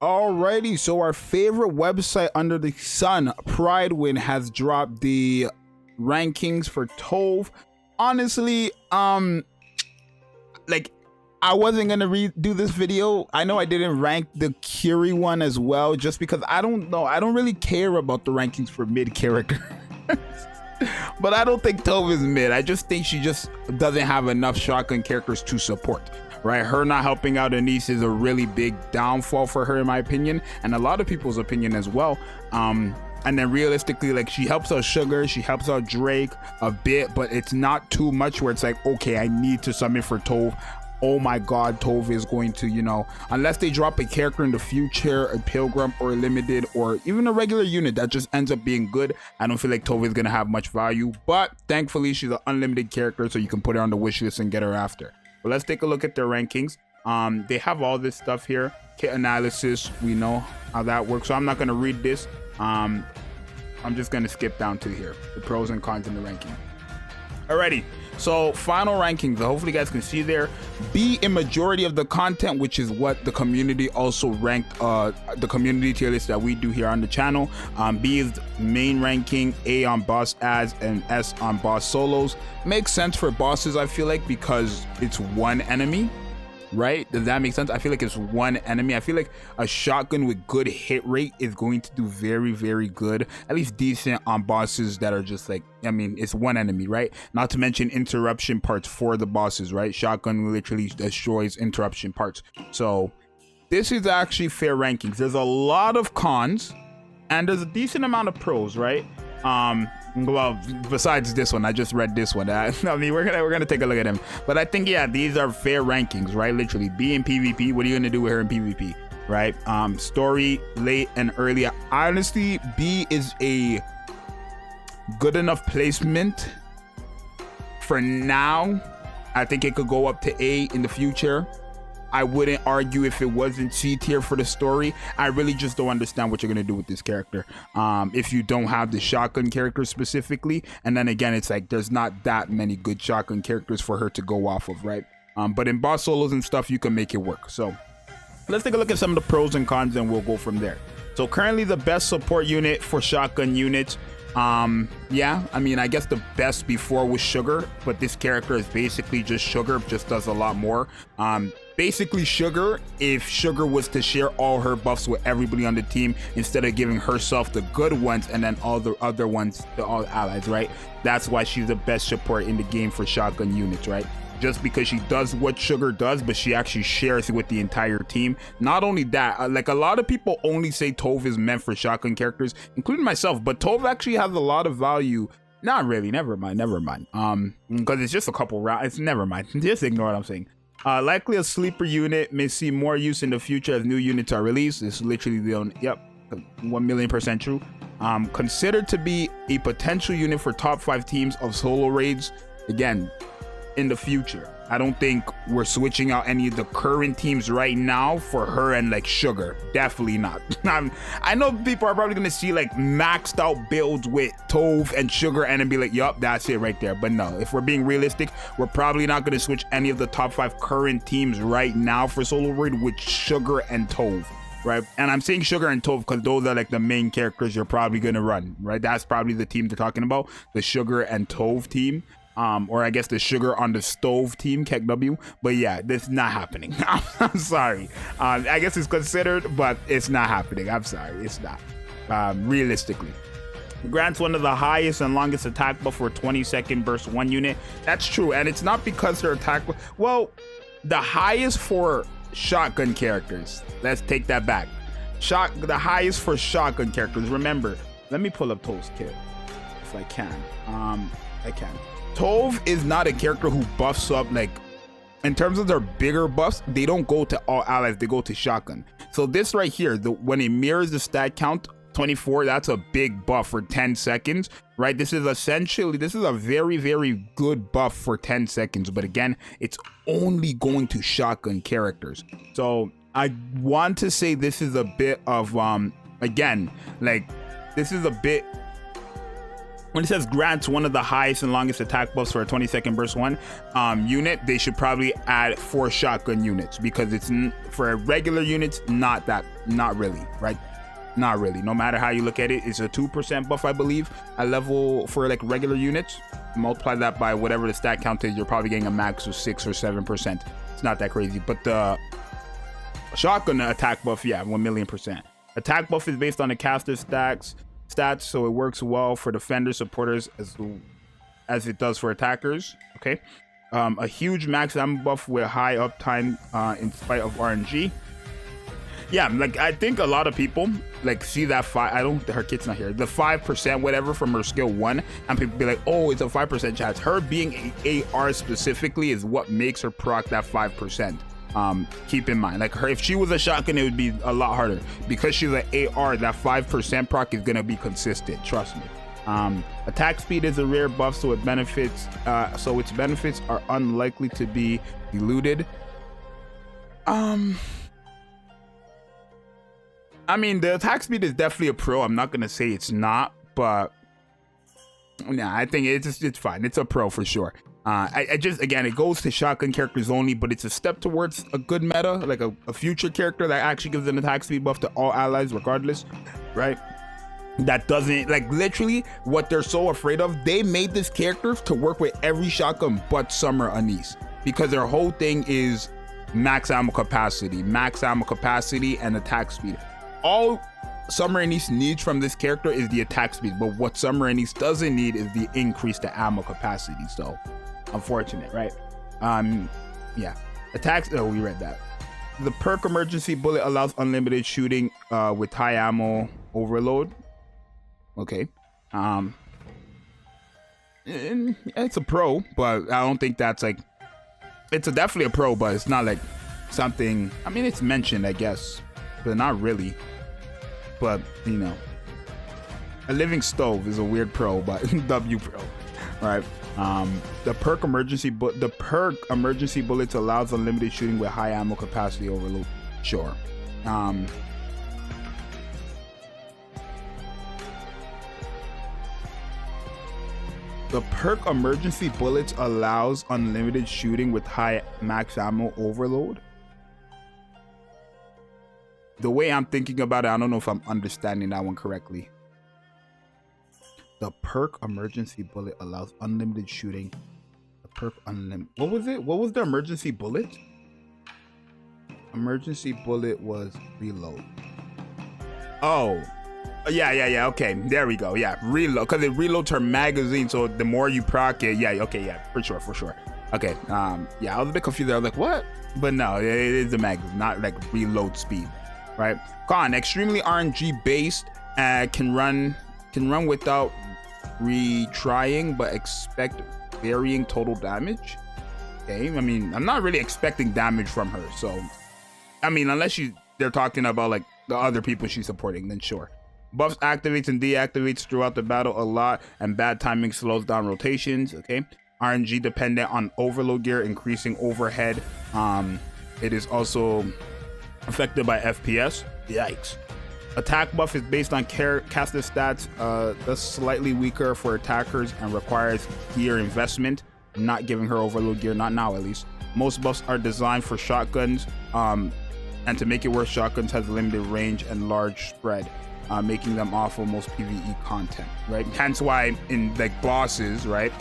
Alrighty, so our favorite website under the sun, Prydwen, has dropped the rankings for Tove. Honestly, like, I wasn't gonna do this video. I know I didn't rank the Curie one as well, just because I don't know. I don't really care about the rankings for mid character. But I don't think Tove is mid. I just think she just doesn't have enough shotgun characters to support. Right, her not helping out Anise is a really big downfall for her, in my opinion, and a lot of people's opinion as well. And then realistically, like, she helps out Sugar, she helps out Drake a bit, but it's not too much where it's like, okay, I need to summon for Tove. Oh my god, Tove is going to, you know, unless they drop a character in the future, a Pilgrim or a Limited or even a regular unit that just ends up being good, I don't feel like Tove is going to have much value. But thankfully, she's an unlimited character, so you can put her on the wish list and get her after. But let's take a look at their rankings. They have all this stuff here. Kit analysis, we know how that works. So I'm not going to read this. I'm just going to skip down to here. The pros and cons in the ranking. Alrighty. So final rankings. Hopefully you guys can see there. B in majority of the content, which is what the community also ranked, the community tier list that we do here on the channel. B is main ranking, A on boss ads, and S on boss solos. Makes sense for bosses, I feel like, because it's one enemy, right? Does that make sense? I feel like it's one enemy. I feel like a shotgun with good hit rate is going to do very, very good, at least decent on bosses that are just like, I mean, it's one enemy, right? Not to mention interruption parts for the bosses, right? Shotgun literally destroys interruption parts. So this is actually fair rankings. There's a lot of cons and there's a decent amount of pros, right? Well, besides this one, I just read this one. I mean, we're gonna take a look at them, but I think, yeah, these are fair rankings, right? Literally, B in PvP. What are you gonna do with her in PvP, right? Story, late and early. Honestly, B is a good enough placement for now. I think it could go up to A in the future. I wouldn't argue if it wasn't C tier for the story. I really just don't understand what you're gonna do with this character if you don't have the shotgun character specifically. And then again, it's like there's not that many good shotgun characters for her to go off of, right? But in boss solos and stuff, you can make it work. So let's take a look at some of the pros and cons and we'll go from there. So currently the best support unit for shotgun units, yeah, I mean, I guess the best before was Sugar, but this character is basically just Sugar, just does a lot more. Basically Sugar, if Sugar was to share all her buffs with everybody on the team instead of giving herself the good ones and then all the other ones to all allies, right? That's why she's the best support in the game for shotgun units, right? Just because she does what Sugar does, but she actually shares it with the entire team. Not only that, like, a lot of people only say Tove is meant for shotgun characters, including myself, but Tove actually has a lot of value. Not really, never mind. Because it's just a couple rounds. It's never mind. Just ignore what I'm saying. Likely a sleeper unit, may see more use in the future as new units are released. It's literally the only, yep, 1,000,000% true. Considered to be a potential unit for top 5 teams of solo raids. Again, in the future, I don't think we're switching out any of the current teams right now for her and like Sugar. Definitely not. I know people are probably gonna see like maxed out builds with Tove and Sugar and then be like, yup, that's it right there. But no, if we're being realistic, we're probably not gonna switch any of the top 5 current teams right now for solo raid with Sugar and Tove, right? And I'm saying Sugar and Tove because those are like the main characters you're probably gonna run, right? That's probably the team they're talking about, the Sugar and Tove team. Or I guess the Sugar on the Stove team, KEKW. But yeah, this is not happening. I'm sorry. I guess it's considered, but it's not happening. I'm sorry, it's not. Realistically, grants one of the highest and longest attack buff for 20-second burst 1 unit. That's true, and it's not because her attack, well, the highest for shotgun characters. Let's take that back. The highest for shotgun characters. Remember, let me pull up Tove's kit if I can. I can. Tove is not a character who buffs up, like, in terms of their bigger buffs, they don't go to all allies, they go to shotgun. So this right here, when it mirrors the stat count, 24, that's a big buff for 10 seconds, right? This is a very, very good buff for 10 seconds. But again, it's only going to shotgun characters. So I want to say this is a bit of, again, like, this is a bit when it says grants one of the highest and longest attack buffs for a 20-second burst 1 unit, they should probably add 4 shotgun units, because it's for regular units, not really, right? Not really. No matter how you look at it, it's a 2% buff, I believe, at level for like regular units. Multiply that by whatever the stat count is, you're probably getting a max of 6 or 7%. It's not that crazy, but the shotgun attack buff, yeah, 1,000,000%. Attack buff is based on the caster stats, so it works well for defenders, supporters, as it does for attackers. Okay, a huge max ammo buff with high uptime in spite of RNG. Yeah, like I think a lot of people like see that her kit's not here, the 5% whatever from her skill 1, and people be like, oh, it's a 5% chance. Her being a AR specifically is what makes her proc that 5%. Keep in mind, like if she was a shotgun, it would be a lot harder. Because she's an AR, that 5% proc is gonna be consistent, trust me. Attack speed is a rare buff, so its benefits are unlikely to be diluted. I mean, the attack speed is definitely a pro. I'm not gonna say it's not, but yeah, I think it's fine. It's a pro for sure. I just, again, it goes to shotgun characters only, but it's a step towards a good meta, like a future character that actually gives an attack speed buff to all allies regardless, right? That doesn't, like, literally what they're so afraid of, they made this character to work with every shotgun but Summer Anise, because their whole thing is max ammo capacity and attack speed. All Summer Anise needs from this character is the attack speed, but what Summer Anise doesn't need is the increase to ammo capacity. So unfortunate, right? Yeah, attacks, oh, we read that. The perk emergency bullet allows unlimited shooting with high ammo overload. Okay, it's a pro, but I don't think that's like, it's definitely a pro, but it's not like something, I mean, it's mentioned, I guess, but not really. But you know, a living stove is a weird pro, but W pro, right? The perk emergency bullets allows unlimited shooting with high ammo capacity overload. Sure. The perk emergency bullets allows unlimited shooting with high max ammo overload. The way I'm thinking about it, I don't know if I'm understanding that one correctly. The perk emergency bullet allows unlimited shooting. The perk unlimited. What was it? What was the emergency bullet? Emergency bullet was reload. Oh, yeah. Okay, there we go. Yeah, reload, because it reloads her magazine. So the more you proc it, yeah. Okay, yeah, for sure. Okay, yeah, I was a bit confused. I was like, what? But no, it is the magazine, not like reload speed. Right, con extremely RNG based, can run without retrying, but expect varying total damage. Okay, I mean, I'm not really expecting damage from her, so I mean, unless they're talking about like the other people she's supporting, then sure. Buffs activates and deactivates throughout the battle a lot, and bad timing slows down rotations. Okay, RNG dependent on overload gear, increasing overhead. It is also affected by FPS. Yikes. Attack buff is based on caster stats, thus slightly weaker for attackers and requires gear investment. I'm not giving her overload gear, not now at least. Most buffs are designed for shotguns, and to make it worse, shotguns has limited range and large spread, making them awful most PvE content, right? Hence why in like bosses, right,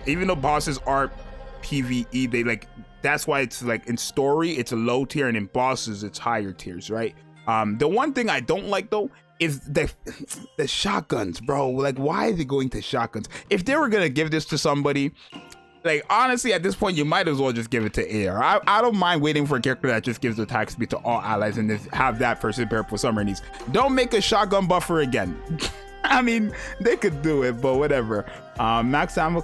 even though bosses are PvE, they like, that's why it's like in story it's a low tier, and in bosses it's higher tiers, right? The one thing I don't like though is the shotguns, bro. Like, why is it going to shotguns? If they were gonna give this to somebody, like, honestly, at this point you might as well just give it to AR. I don't mind waiting for a character that just gives attack speed to all allies and just have that person pair up with Summer Anise. Don't make a shotgun buffer again. I mean, they could do it, but whatever. Max ammo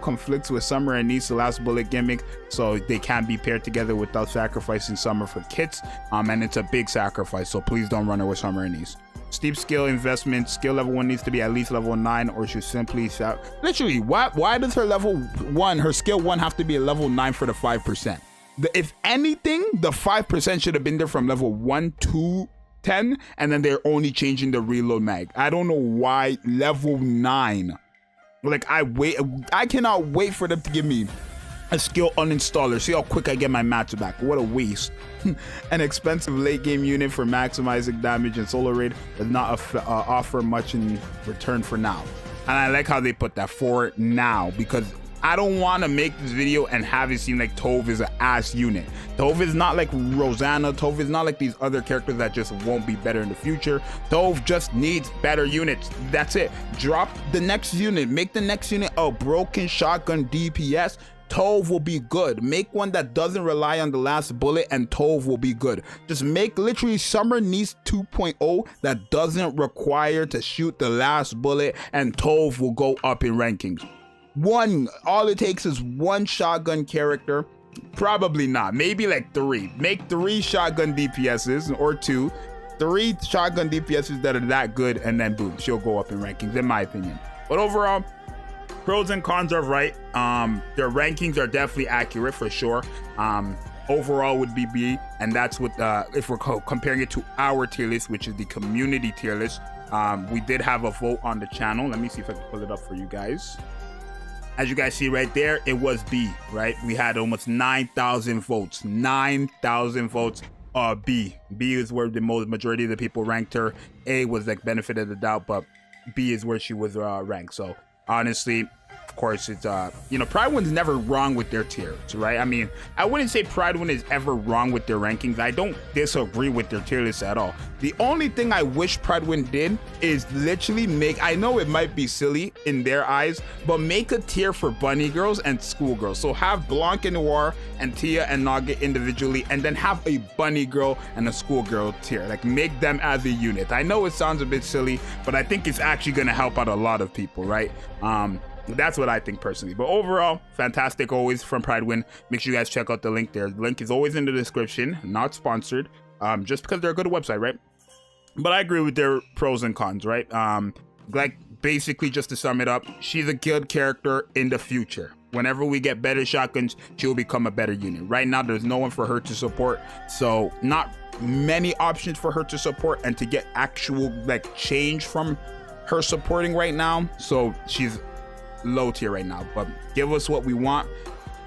conflicts with Summer Anise, the last bullet gimmick, so they can't be paired together without sacrificing Summer for kits, and it's a big sacrifice, so please don't run it with Summer Anise. Steep skill investment. Skill level 1 needs to be at least level 9, or should simply literally, why does her level 1, her skill 1 have to be a level 9 for the 5%? If anything, the 5% should have been there from level 1 to 10, and then they're only changing the reload mag. I don't know why level 9. Like, I cannot wait for them to give me a skill uninstaller. See how quick I get my mats back. What a waste. An expensive late game unit for maximizing damage and solar rate does not offer much in return for now. And I like how they put that for now, because I don't want to make this video and have it seem like Tove is an ass unit. Tove is not like Rosanna. Tove is not like these other characters that just won't be better in the future. Tove just needs better units. That's it. Drop the next unit. Make the next unit a broken shotgun DPS. Tove will be good. Make one that doesn't rely on the last bullet, and Tove will be good. Just make literally Summer Niece 2.0 that doesn't require to shoot the last bullet, and Tove will go up in rankings. All it takes is one shotgun character. Probably not. Maybe like 3. Make 3 shotgun DPSs or 2. 3 shotgun DPSs that are that good, and then boom, she'll go up in rankings, in my opinion. But overall, pros and cons are right. Their rankings are definitely accurate for sure. Overall would be B, and that's what if we're comparing it to our tier list, which is the community tier list. We did have a vote on the channel. Let me see if I can pull it up for you guys. As you guys see right there, it was B, right? We had almost 9,000 votes. 9,000 votes. B is where the majority of the people ranked her. A was like benefit of the doubt, but B is where she was ranked. So honestly, of course, it's Prydwen's never wrong with their tiers, right? I mean, I wouldn't say Prydwen is ever wrong with their rankings. I don't disagree with their tier list at all. The only thing I wish Prydwen did is literally make, I know it might be silly in their eyes, but make a tier for bunny girls and schoolgirls. So have Blanc and Noir and Tia and Nugget individually, and then have a bunny girl and a schoolgirl tier. Like, make them as a unit. I know it sounds a bit silly, but I think it's actually going to help out a lot of people, right? That's what I think personally. But overall, fantastic always from Prydwen. Make sure you guys check out the link there. The link is always in the description. Not sponsored, just because they're a good website, right? But I agree with their pros and cons, right? Like, basically, just to sum it up, she's a good character in the future. Whenever we get better shotguns, she'll become a better unit. Right now, there's no one for her to support, so not many options for her to support and to get actual like change from her supporting right now. So she's low tier right now, but give us what we want.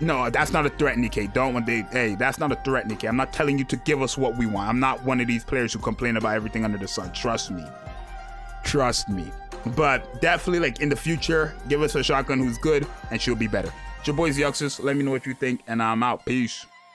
No, that's not a threat, Nikke. Hey, that's not a threat, Nikke. I'm not telling you to give us what we want. I'm not one of these players who complain about everything under the sun. Trust me. But definitely, like, in the future, give us a shotgun who's good and she'll be better. It's your boy Zxous. Let me know what you think, and I'm out. Peace.